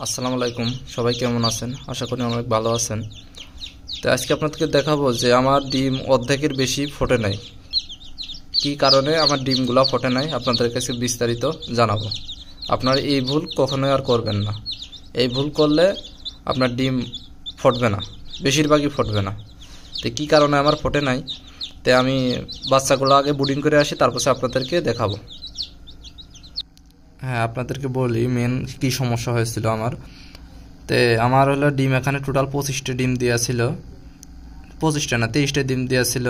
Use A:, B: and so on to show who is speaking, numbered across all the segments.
A: আসসালামু আলাইকুম। সবাই কেমন আছেন? আশা করি অনেক ভালো আছেন। তো আজকে আপনাদেরকে দেখাবো যে আমার ডিম অর্ধেকের বেশি ফোটে নাই। কি কারণে আমার ডিমগুলা ফোটে নাই আপনাদের কাছে বিস্তারিত জানাবো। আপনারা এই ভুল কখনোই আর করবেন না। এই ভুল করলে আপনার ডিম ফুটবে না, বেশিরভাগই ফুটবে না। তো কী কারণে আমার ফোটে নাই, তো আমি বাচ্চাগুলো আগে ব্রুডিং করে আসি, তারপর আপনাদেরকে দেখাবো। হ্যাঁ, আপনাদেরকে বলি মেন কি সমস্যা হয়েছিল আমার। তে আমার হলো ডিম এখানে টোটাল 25টা ডিম দেওয়া ছিল, 25টা না 23টা ডিম দেওয়া ছিল।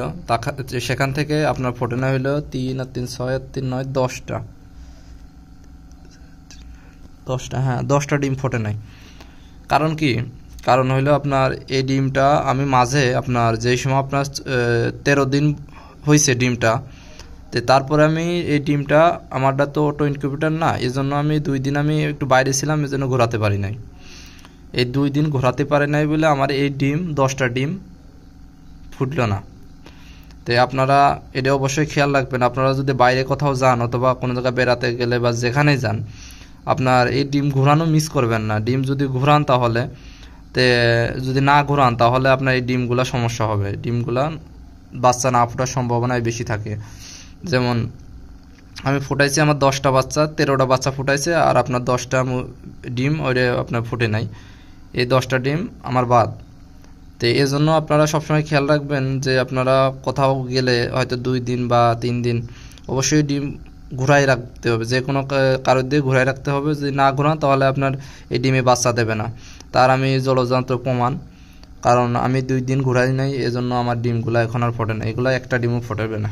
A: সেখান থেকে আপনার ফোটেনা হইলো 3 আর 3 6 আর 3 9 10টা, হ্যাঁ 10টা ডিম ফোটে নাই। কারণ কি? কারণ হইলো আপনার এই ডিমটা আমি মাঝে আপনার যেই সময় আপনার 13 দিন হয়েছে ডিমটা, তো তারপরে আমি এই ডিমটা, আমারটা তো অটো ইনকিউবেটার না, এই জন্য আমি 2 দিন আমি একটু বাইরে ছিলাম, এই জন্য ঘোরাতে পারি নাই। এই 2 দিন ঘোরাতে পারে নাই বলে আমার এই ডিম 10টা ডিম ফুটল না। তো আপনারা এটা অবশ্যই খেয়াল রাখবেন। আপনারা যদি বাইরে কোথাও যান অথবা কোনো জায়গায় বেড়াতে গেলে বা যেখানেই যান, আপনার এই ডিম ঘোরানো মিস করবেন না। ডিম যদি ঘোরান তাহলে, যদি না ঘোরান তাহলে আপনার এই ডিমগুলা সমস্যা হবে। ডিমগুলা বাচ্চা না ফোটার সম্ভাবনাই বেশি থাকে। যেমন আমি ফুটাইছি আমার 10টা বাচ্চা, 13টা বাচ্চা ফুটাইছে, আর আপনার 10টা ডিম ওইটা আপনার ফুটে নাই। এই 10টা ডিম আমার বাদ। তো এই জন্য আপনারা সবসময় খেয়াল রাখবেন যে আপনারা কোথাও গেলে হয়তো 2 দিন বা 3 দিন অবশ্যই ডিম ঘুরাই রাখতে হবে। যে কোনো কারোর দিয়ে ঘুরাই রাখতে হবে। যদি না ঘুরান তাহলে আপনার এই ডিমে বাচ্চা দেবে না। তার আমি জলযন্ত্র প্রমাণ, কারণ আমি 2 দিন ঘুরাই নাই, এজন্য আমার ডিমগুলো এখন আর ফোটে না। এগুলো একটা ডিমও ফোটাবে না।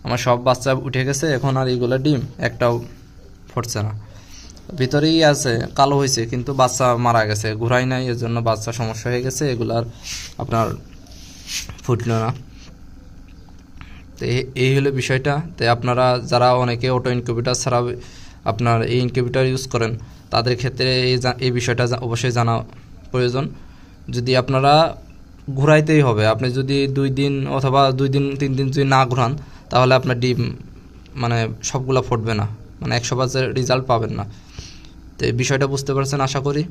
A: আমার সব বাচ্চা উঠে গেছে, এখন আর এগুলো ডিম একটাও ফুটছে না। ভিতরেই আছে, কালো হয়েছে, কিন্তু বাচ্চা মারা গেছে, ঘুরাই নাই, এর জন্য বাচ্চা সমস্যা হয়ে গেছে, এগুলার আপনার ফুটলো না। তো এই হলো বিষয়টা। তো আপনারা যারা অনেকে অটো ইনকিউবেটার ছাড়া আপনার এই ইনকিউবেটার ইউজ করেন, তাদের ক্ষেত্রে এই বিষয়টা অবশ্যই জানা প্রয়োজন। যদি আপনারা ঘুরাইতেই হবে, আপনি যদি 2 দিন অথবা 2 দিন 3 দিন যদি না ঘুরান, তাহলে আপনার ডিম মানে সবগুলা ফুটবে না, মানে 100% রেজাল্ট পাবেন না। তো এই বিষয়টা বুঝতে পারছেন আশা করি।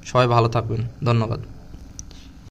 A: সবাই ভালো থাকবেন, ধন্যবাদ।